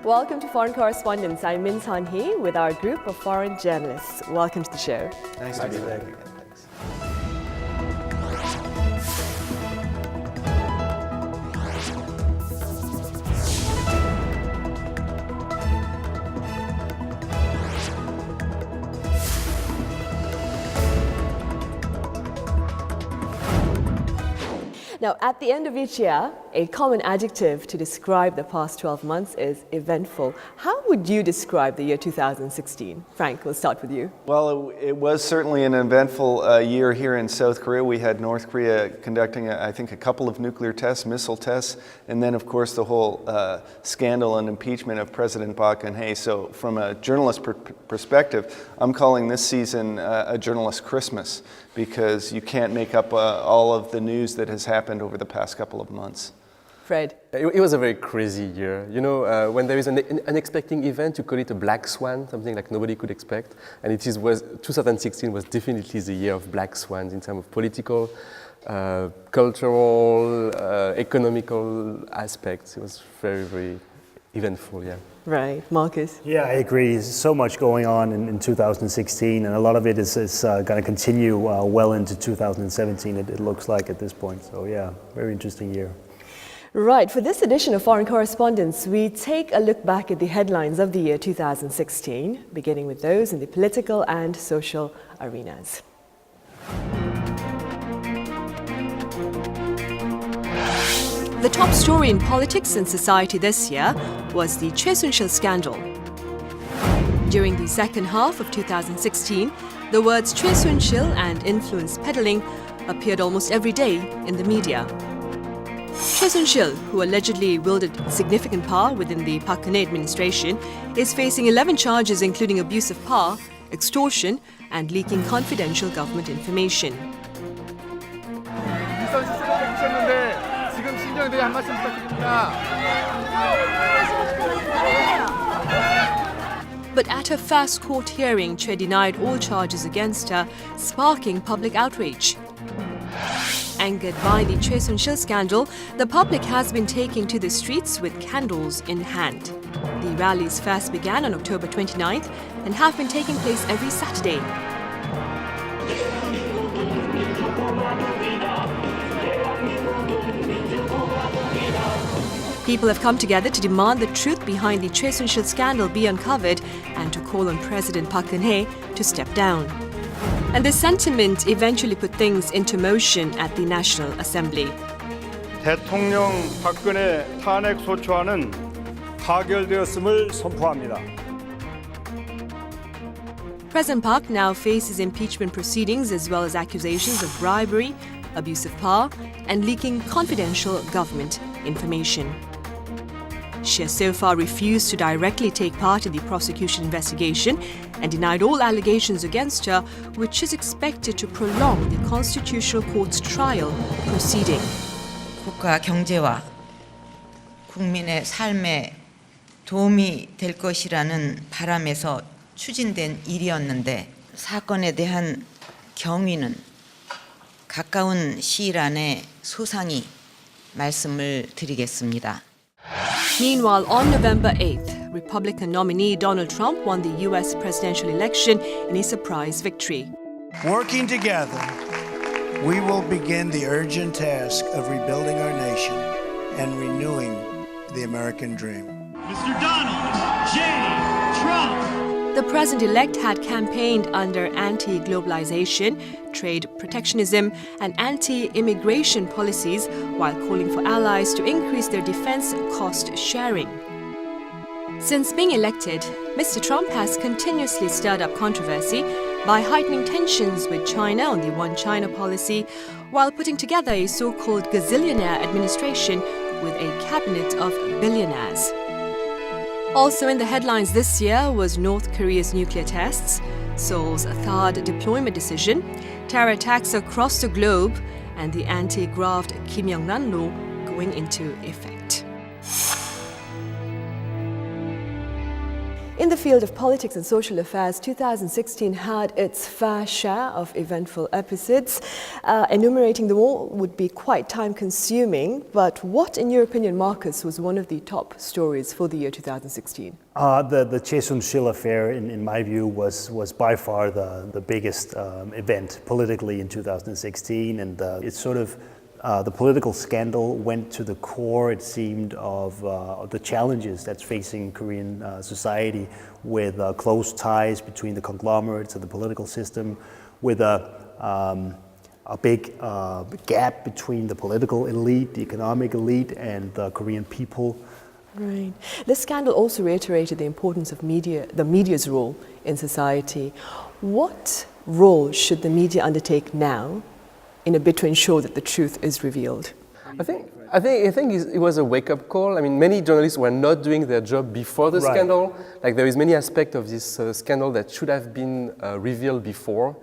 Welcome to Foreign Correspondents. I'm Min San-hee with our group of foreign journalists. Welcome to the show. Nice to be back again. Thanks. Now, at the end of each year, a common adjective to describe the past 12 months is eventful. How would you describe the year 2016? Frank, we'll start with you. Well, it was certainly an eventful year here in South Korea. We had North Korea conducting, I think, a couple of nuclear tests, missile tests, and then, of course, the whole scandal and impeachment of President Park Geun-hye. So from a journalist perspective, I'm calling this season a journalist Christmas, because you can't make up all of the news that has happened over the past couple of months. Fred? It was a very crazy year. You know, when there is an unexpected event, you call it a black swan, something like nobody could expect. And 2016 was definitely the year of black swans in terms of political, cultural, economical aspects. It was very, very eventful, yeah. Right. Marcus? Yeah, I agree. So much going on in 2016, and a lot of it is going to continue well into 2017, it looks like at this point. So yeah, very interesting year. Right. For this edition of Foreign Correspondents, we take a look back at the headlines of the year 2016, beginning with those in the political and social arenas. The top story in politics and society this year was the Choi Soon-sil scandal. During the second half of 2016, the words Choi Soon-sil and influence peddling appeared almost every day in the media. Choi Soon-sil, who allegedly wielded significant power within the Park Geun-hye administration, is facing 11 charges including abuse of power, extortion, and leaking confidential government information. But at her first court hearing, Choi denied all charges against her, sparking public outrage. Angered by the Choi Soon-sil scandal, the public has been taking to the streets with candles in hand. The rallies first began on October 29th and have been taking place every Saturday. People have come together to demand the truth behind the Choi Soon-sil scandal be uncovered and to call on President Park Geun-hye to step down. And this sentiment eventually put things into motion at the National Assembly. 대통령 박근혜 탄핵 소추안은 가결되었음을 선포합니다. President Park now faces impeachment proceedings as well as accusations of bribery, abuse of power, and leaking confidential government information. She has so far refused to directly take part in the prosecution investigation and denied all allegations against her, which is expected to prolong the Constitutional Court's trial proceeding. 국가 경제와 국민의 삶에 도움이 될 것이라는 바람에서 추진된 일이었는데 사건에 대한 경위는 가까운 시일 안에 소상히 말씀을 드리겠습니다. Meanwhile, on November 8th, Republican nominee Donald Trump won the U.S. presidential election in a surprise victory. Working together, we will begin the urgent task of rebuilding our nation and renewing the American dream. Mr. Donald J. Trump. The president-elect had campaigned under anti-globalization, trade protectionism, and anti-immigration policies while calling for allies to increase their defense cost sharing. Since being elected, Mr. Trump has continuously stirred up controversy by heightening tensions with China on the One China policy, while putting together a so-called gazillionaire administration with a cabinet of billionaires. Also in the headlines this year was North Korea's nuclear tests, Seoul's third deployment decision, terror attacks across the globe, and the anti-graft Kim Jong-un law going into effect. In the field of politics and social affairs, 2016 had its fair share of eventful episodes. Enumerating them all would be quite time-consuming, but what, in your opinion, Marcus, was one of the top stories for the year 2016? The Kaesong affair, in my view, was by far the biggest event politically in 2016, and it's sort of the political scandal went to the core, it seemed, of the challenges that's facing Korean society, with close ties between the conglomerates of the political system, with a big gap between the political elite, the economic elite, and the Korean people. Right. This scandal also reiterated the importance of the media's role in society. What role should the media undertake now in a bid to ensure that the truth is revealed? I think it was a wake-up call. I mean, many journalists were not doing their job before the scandal. Like, there is many aspects of this scandal that should have been revealed before.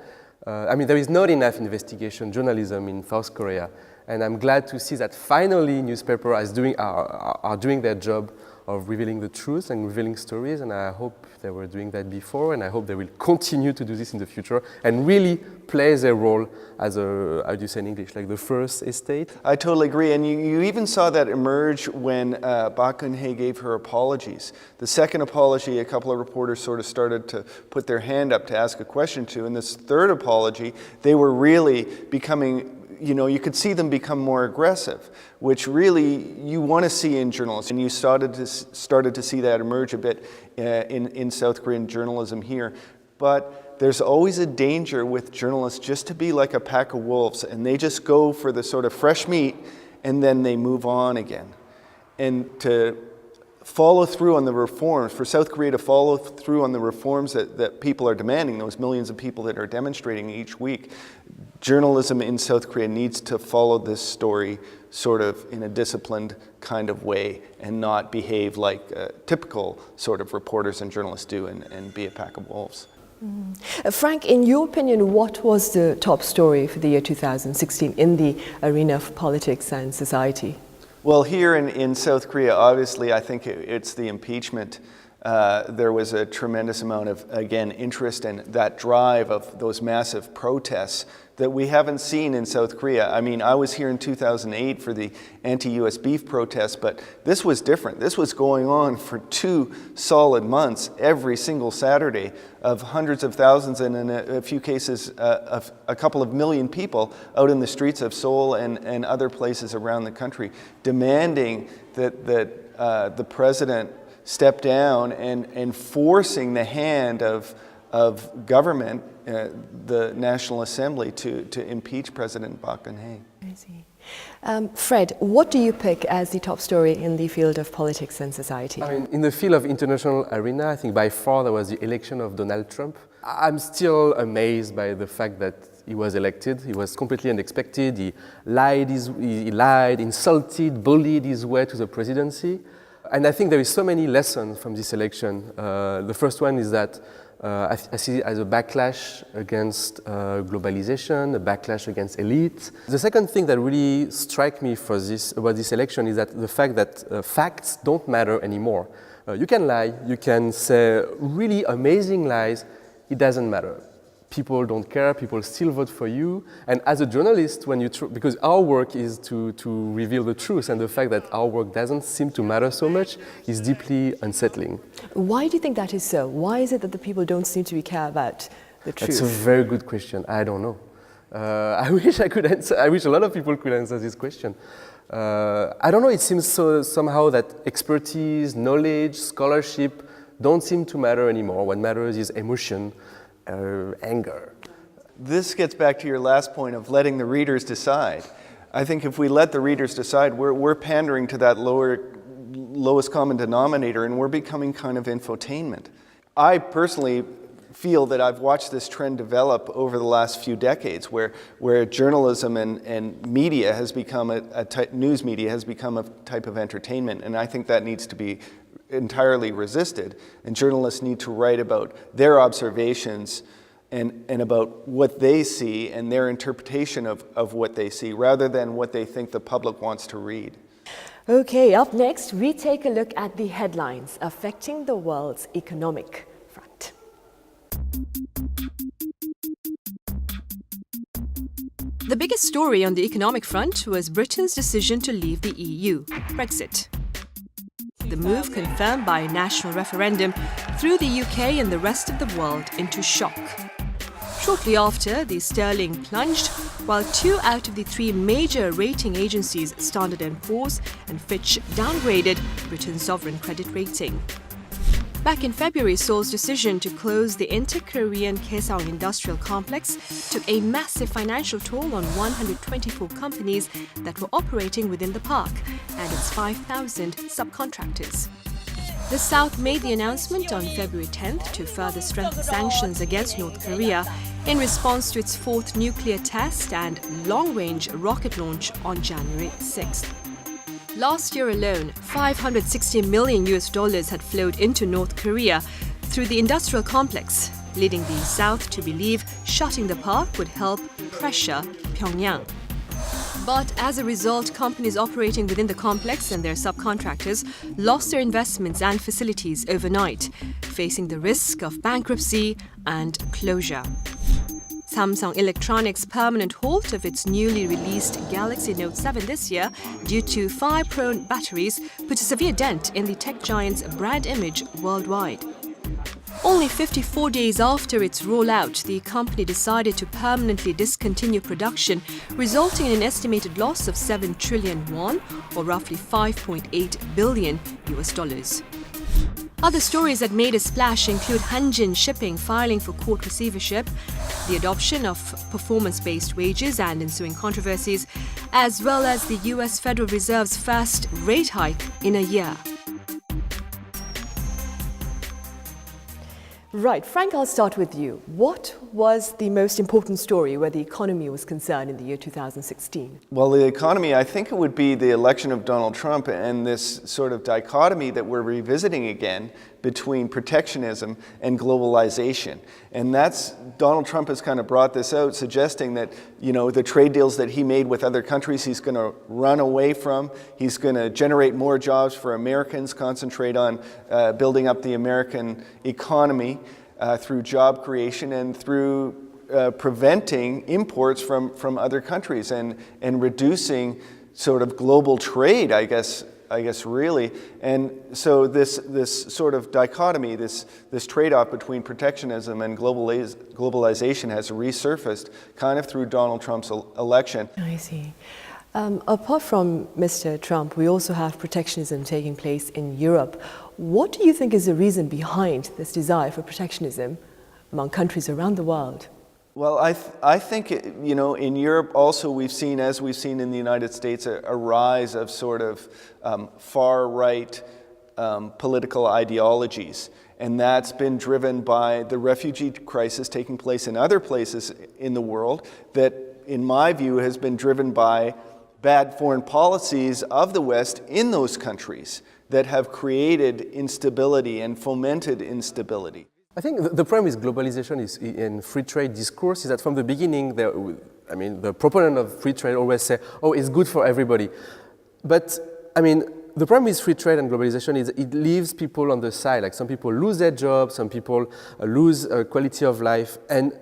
I mean, there is not enough investigation journalism in South Korea, and I'm glad to see that finally newspapers are doing their job of revealing the truth and revealing stories, and I hope they were doing that before, and I hope they will continue to do this in the future and really play their role as a, how do you say in English, like the first estate? I totally agree, and you even saw that emerge when Park Geun-hye gave her apologies. The second apology, a couple of reporters sort of started to put their hand up to ask a question to, and this third apology, they were really becoming, you know, you could see them become more aggressive, which really you want to see in journalists, and you started to see that emerge a bit in South Korean journalism here. But there's always a danger with journalists just to be like a pack of wolves, and they just go for the sort of fresh meat, and then they move on again. And to follow through on the reforms, for South Korea to follow through on the reforms that people are demanding, those millions of people that are demonstrating each week, journalism in South Korea needs to follow this story sort of in a disciplined kind of way and not behave like typical sort of reporters and journalists do and be a pack of wolves. Frank, in your opinion, what was the top story for the year 2016 in the arena of politics and society? Well, here in South Korea, obviously, I think it's the impeachment. There was a tremendous amount of, again, interest and that drive of those massive protests that we haven't seen in South Korea. I mean, I was here in 2008 for the anti-US beef protests, but this was different. This was going on for 2 solid months, every single Saturday, of hundreds of thousands and in a few cases of a couple of million people out in the streets of Seoul and other places around the country, demanding that the president step down and forcing the hand of government, the National Assembly, to impeach President Park Geun-hye. I see. Fred, what do you pick as the top story in the field of politics and society? I mean, in the field of international arena, I think by far there was the election of Donald Trump. I'm still amazed by the fact that he was elected. He was completely unexpected. He lied, insulted, bullied his way to the presidency. And I think there is so many lessons from this election. The first one is that I see it as a backlash against globalization, a backlash against elites. The second thing that really struck me about this election is that the fact that facts don't matter anymore. You can lie, you can say really amazing lies, it doesn't matter. People don't care, people still vote for you. And as a journalist, because our work is to reveal the truth, and the fact that our work doesn't seem to matter so much is deeply unsettling. Why do you think that is so? Why is it that the people don't seem to care about the truth? That's a very good question. I don't know. I wish I could answer. I wish a lot of people could answer this question. I don't know, it seems somehow that expertise, knowledge, scholarship don't seem to matter anymore. What matters is emotion, anger. This gets back to your last point of letting the readers decide. I think if we let the readers decide, we're pandering to that lowest common denominator, and we're becoming kind of infotainment. I personally feel that I've watched this trend develop over the last few decades, where journalism and media has become news media has become a type of entertainment, and I think that needs to be entirely resisted, and journalists need to write about their observations and about what they see and their interpretation of what they see, rather than what they think the public wants to read. Okay, up next, we take a look at the headlines affecting the world's economic front. The biggest story on the economic front was Britain's decision to leave the EU, Brexit. The move confirmed by a national referendum threw the UK and the rest of the world into shock. Shortly after, the sterling plunged, while 2 out of the 3 major rating agencies, Standard & Poor's and Fitch, downgraded Britain's sovereign credit rating. Back in February, Seoul's decision to close the inter-Korean Kaesong industrial complex took a massive financial toll on 124 companies that were operating within the park and its 5,000 subcontractors. The South made the announcement on February 10th to further strengthen sanctions against North Korea in response to its 4th nuclear test and long-range rocket launch on January 6th. Last year alone, $560 million had flowed into North Korea through the industrial complex, leading the South to believe shutting the park would help pressure Pyongyang. But as a result, companies operating within the complex and their subcontractors lost their investments and facilities overnight, facing the risk of bankruptcy and closure. Samsung Electronics' permanent halt of its newly released Galaxy Note 7 this year due to fire-prone batteries put a severe dent in the tech giant's brand image worldwide. Only 54 days after its rollout, the company decided to permanently discontinue production, resulting in an estimated loss of 7 trillion won, or roughly $5.8 billion. Other stories that made a splash include Hanjin Shipping filing for court receivership, the adoption of performance-based wages and ensuing controversies, as well as the US Federal Reserve's first rate hike in a year. Right, Frank, I'll start with you. What was the most important story where the economy was concerned in the year 2016? Well, the economy, I think it would be the election of Donald Trump and this sort of dichotomy that we're revisiting again between protectionism and globalization. And Donald Trump has kind of brought this out, suggesting that, the trade deals that he made with other countries, he's going to run away from. He's going to generate more jobs for Americans, concentrate on building up the American economy through job creation and through preventing imports from other countries and reducing sort of global trade, I guess really. And so this sort of dichotomy, this trade-off between protectionism and globalization has resurfaced kind of through Donald Trump's election. I see. Apart from Mr. Trump, we also have protectionism taking place in Europe. What do you think is the reason behind this desire for protectionism among countries around the world? Well, I think, in Europe also as we've seen in the United States, a rise of sort of far-right political ideologies. And that's been driven by the refugee crisis taking place in other places in the world that, in my view, has been driven by bad foreign policies of the West in those countries that have created instability and fomented instability. I think the problem with globalization in free trade discourse is that from the beginning, the proponent of free trade always say, oh, it's good for everybody. But, the problem with free trade and globalization is it leaves people on the side. Like some people lose their jobs, some people lose quality of life, and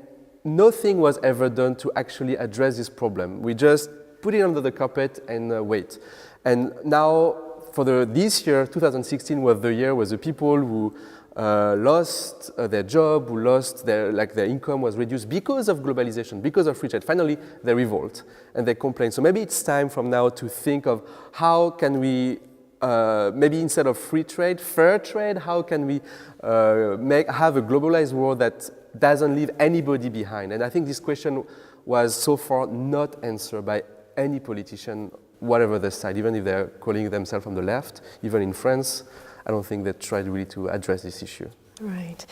nothing was ever done to actually address this problem. We just put it under the carpet and wait. And now, this year, 2016 was the year where the people who lost their job, who lost their income was reduced because of globalization, because of free trade. Finally, they revolt and they complain. So maybe it's time from now to think of how can we, maybe instead of free trade, fair trade, how can we have a globalized world that doesn't leave anybody behind? And I think this question was so far not answered by any politician, whatever the side, even if they're calling themselves from the left, even in France. I don't think they tried really to address this issue. Right.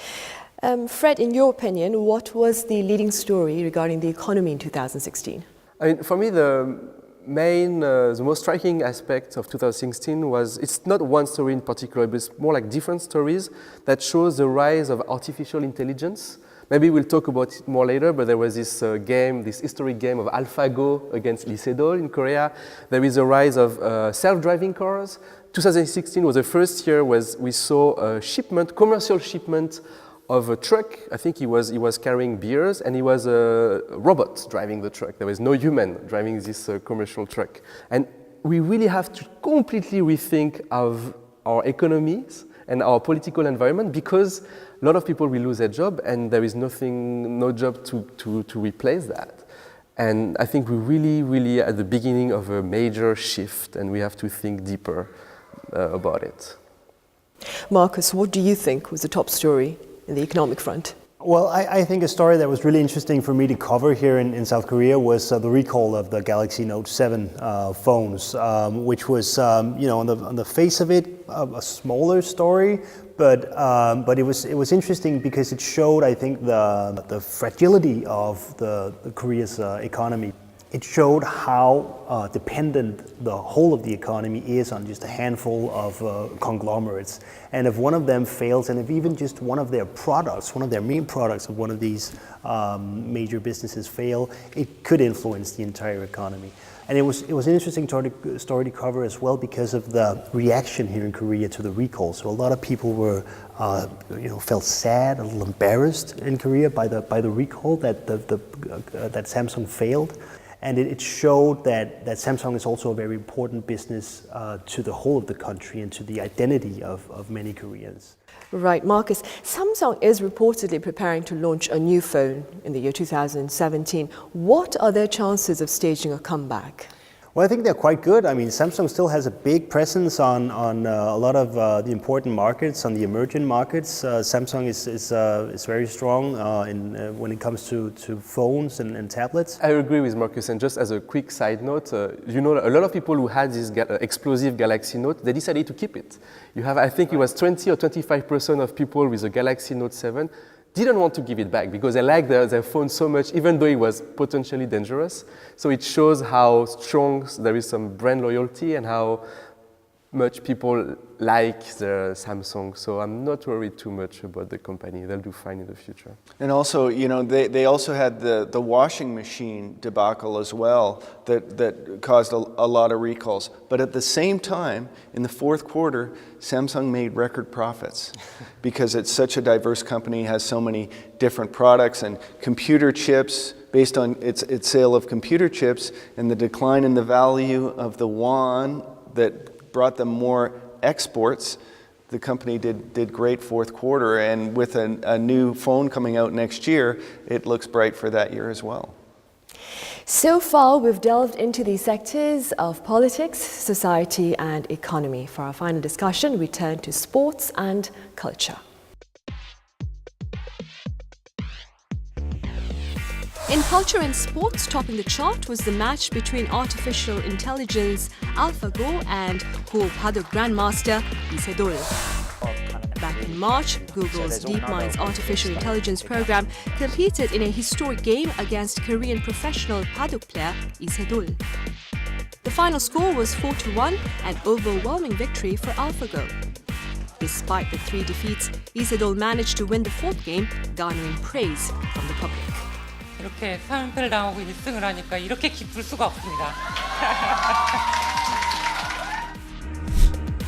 Fred, in your opinion, what was the leading story regarding the economy in 2016? For me, the most striking aspect of 2016 was, it's not one story in particular, but it's more like different stories that shows the rise of artificial intelligence, Maybe we'll talk about it more later, but there was this game, this historic game of AlphaGo against Lee Se-dol in Korea. There is a rise of self-driving cars. 2016 was the first year we saw a shipment, commercial shipment of a truck. I think he was carrying beers, and he was a robot driving the truck. There was no human driving this commercial truck. And we really have to completely rethink of our economies and our political environment, because a lot of people will lose their job, and there is no job to replace that. And I think we're really at the beginning of a major shift, and we have to think deeper about it. Marcus, what do you think was the top story in the economic front? Well, I think a story that was really interesting for me to cover here in South Korea was the recall of the Galaxy Note 7 phones, which was, on the face of it, a smaller story, but it was interesting because it showed, I think, the fragility of the Korea's economy. It showed how dependent the whole of the economy is on just a handful of conglomerates. And if one of them fails, and if even just one of their products, one of their main products of one of these major businesses fail, it could influence the entire economy. And it was an interesting story to cover as well because of the reaction here in Korea to the recall. So a lot of people were, felt sad, a little embarrassed in Korea by the recall that that Samsung failed. And it showed that Samsung is also a very important business to the whole of the country and to the identity of many Koreans. Right, Marcus, Samsung is reportedly preparing to launch a new phone in the year 2017. What are their chances of staging a comeback? Well, I think they're quite good. I mean, Samsung still has a big presence on a lot of the important markets, on the emerging markets. Samsung is very strong when it comes to phones and tablets. I agree with Marcus, and just as a quick side note, a lot of people who had this explosive Galaxy Note, they decided to keep it. I think it was 20 or 25% of people with a Galaxy Note 7 didn't want to give it back because they liked their phone so much, even though it was potentially dangerous. So it shows how strong there is some brand loyalty and how much people like the Samsung. So I'm not worried too much about the company. They'll do fine in the future. And also, they also had the washing machine debacle as well that caused a lot of recalls. But at the same time, in the fourth quarter, Samsung made record profits because it's such a diverse company, has so many different products and computer chips. Based on its sale of computer chips and the decline in the value of the won that brought them more exports, the company did great fourth quarter, and with a new phone coming out next year, it looks bright for that year as well. So far, we've delved into the sectors of politics, society, and economy. For our final discussion, we turn to sports and culture. In culture and sports, topping the chart was the match between artificial intelligence AlphaGo and Padok grandmaster Lee Se-dol. Back in March, Google's DeepMind's artificial intelligence program competed in a historic game against Korean professional Padok player Lee Se-dol. The final score was 4-1, an overwhelming victory for AlphaGo. Despite the 3 defeats, Lee Se-dol managed to win the 4th game, garnering praise from the public. 이렇게 3연패를 당하고 1승을 하니까 이렇게 기쁠 수가 없습니다.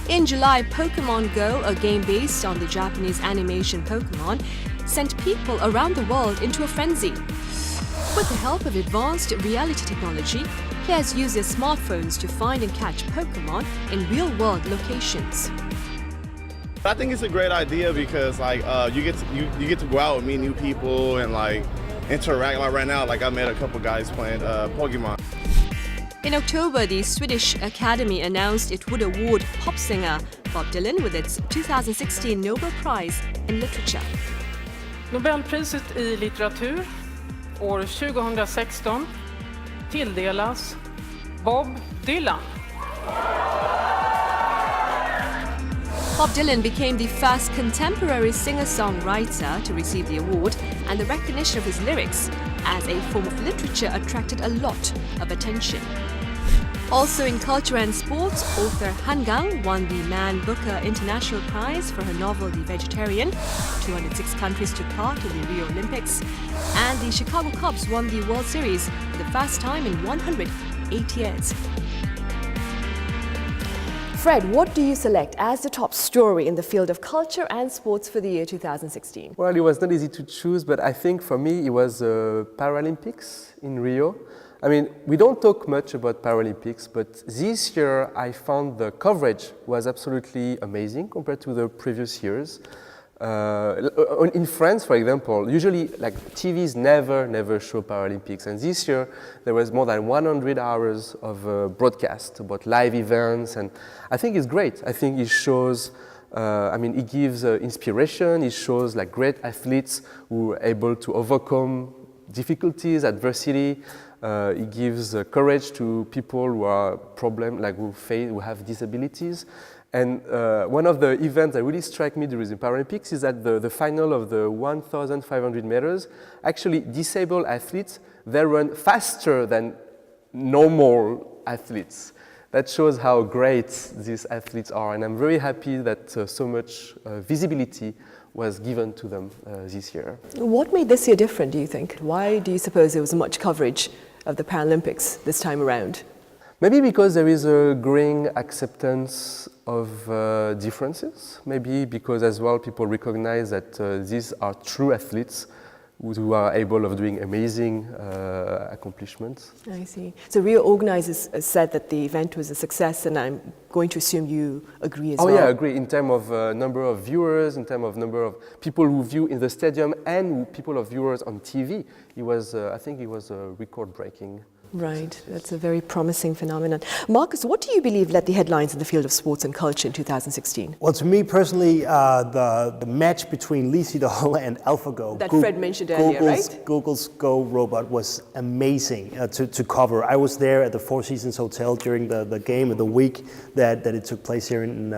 In July, Pokemon Go, a game based on the Japanese animation Pokemon, sent people around the world into a frenzy. With the help of advanced reality technology, players use their smartphones to find and catch Pokemon in real-world locations. I think it's a great idea because you get to go out and meet new people and interact. Like right now, I met a couple guys playing Pokemon. In October, the Swedish Academy announced it would award pop singer Bob Dylan with its 2016 Nobel Prize in Literature. Nobelpriset i litteratur år 2016 tilldelas Bob Dylan. Bob Dylan became the first contemporary singer-songwriter to receive the award, and the recognition of his lyrics as a form of literature attracted a lot of attention. Also in culture and sports, author Han Gang won the Man Booker International Prize for her novel The Vegetarian. 206 countries took part in the Rio Olympics. And the Chicago Cubs won the World Series for the first time in 108 years. Fred, what do you select as the top story in the field of culture and sports for the year 2016? Well, it was not easy to choose, but I think for me it was Paralympics in Rio. I mean, we don't talk much about Paralympics, but this year I found the coverage was absolutely amazing compared to the previous years. In France, for example, usually like TVs never show Paralympics, and this year there was more than 100 hours of broadcast about live events, and I think it's great. I think it shows, it gives inspiration. It shows like great athletes who are able to overcome difficulties, adversity. It gives courage to people who are who have disabilities. And one of the events that really struck me during the Paralympics is that the final of the 1,500 meters, actually disabled athletes, they run faster than normal athletes. That shows how great these athletes are, and I'm very happy that so much visibility was given to them this year. What made this year different, do you think? Why do you suppose there was much coverage of the Paralympics this time around? Maybe because there is a growing acceptance of differences. Maybe because as well people recognize that these are true athletes who are able of doing amazing accomplishments. I see. So Rio organizers said that the event was a success, and I'm going to assume you agree as well. Oh yeah, I agree. In terms of number of viewers, in terms of number of people who view in the stadium and people of viewers on TV, it was, I think it was record-breaking. Right, that's a very promising phenomenon. Marcus, what do you believe led the headlines in the field of sports and culture in 2016? Well, to me personally, the match between Lee Se-dol and AlphaGo, that Fred mentioned earlier, right? Google's Go robot was amazing to cover. I was there at the Four Seasons Hotel during the game of the week that it took place here in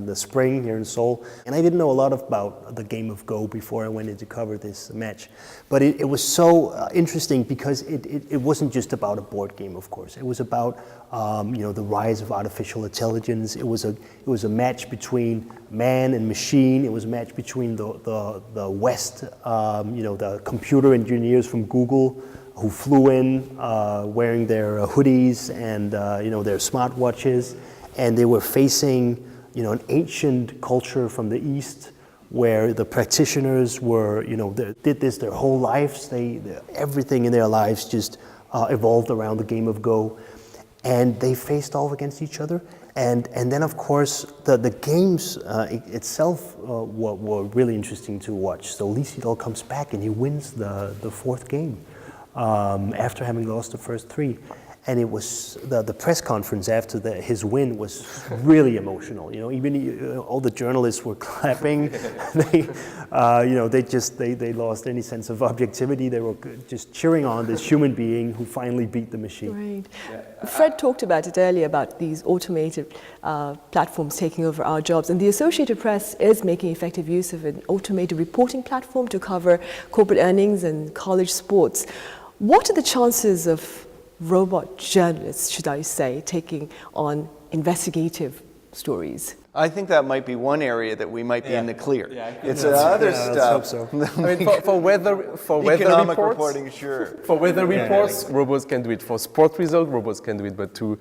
the spring here in Seoul, and I didn't know a lot about the game of Go before I went in to cover this match. But it was so interesting because it wasn't just about a board game, of course. It was about the rise of artificial intelligence. It was a match between man and machine. It was a match between the West, the computer engineers from Google who flew in wearing their hoodies and their smartwatches, and they were facing an ancient culture from the East, where the practitioners were, did this their whole lives. Everything in their lives just evolved around the game of Go, and they faced off against each other. And then, of course, the games itself were really interesting to watch. So Lee Se-dol comes back and he wins the fourth game after having lost the first three. And it was the press conference after his win was really emotional. Even all the journalists were clapping. They lost any sense of objectivity. They were just cheering on this human being who finally beat the machine. Right. Yeah. Fred talked about it earlier about these automated platforms taking over our jobs, and the Associated Press is making effective use of an automated reporting platform to cover corporate earnings and college sports. What are the chances of robot journalists, should I say, taking on investigative stories? I think that might be one area that we might be in the clear. Yeah, it's other stuff. So. I mean, for weather economic reports, reporting, sure. For weather reports, robots can do it. For sport results, robots can do it. But to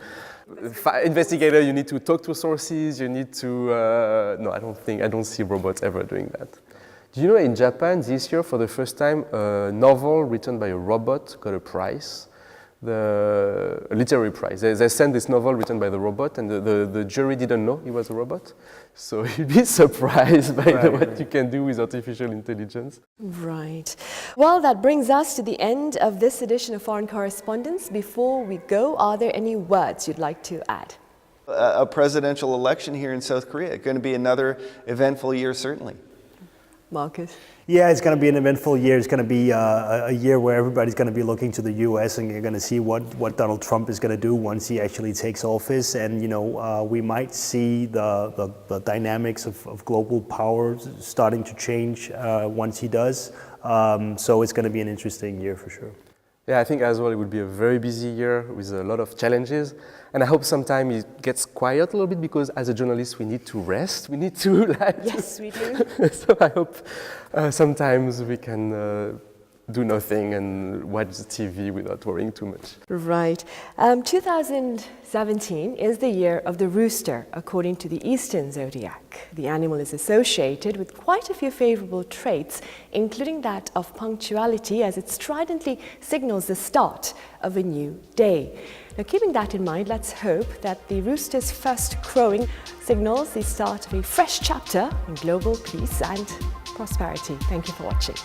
investigator, you need to talk to sources. You need to. No, I don't see robots ever doing that. Do you know in Japan this year, for the first time, a novel written by a robot got a prize? The literary prize. They sent this novel written by the robot, and the jury didn't know he was a robot. So you'd be surprised by what you can do with artificial intelligence. Right. Well, that brings us to the end of this edition of Foreign Correspondents. Before we go, are there any words you'd like to add? A presidential election here in South Korea. Going to be another eventful year, certainly. Marcus? Yeah, it's going to be an eventful year. It's going to be a year where everybody's going to be looking to the U.S. and you're going to see what Donald Trump is going to do once he actually takes office. And, we might see the dynamics of global power starting to change once he does. So it's going to be an interesting year for sure. Yeah, I think as well it would be a very busy year with a lot of challenges. And I hope sometime it gets quiet a little bit because as a journalist we need to rest, we need to Yes, we do. So I hope sometimes we can do nothing and watch the TV without worrying too much. Right. 2017 is the year of the rooster, according to the Eastern zodiac. The animal is associated with quite a few favorable traits, including that of punctuality, as it stridently signals the start of a new day. Now, keeping that in mind, let's hope that the rooster's first crowing signals the start of a fresh chapter in global peace and prosperity. Thank you for watching.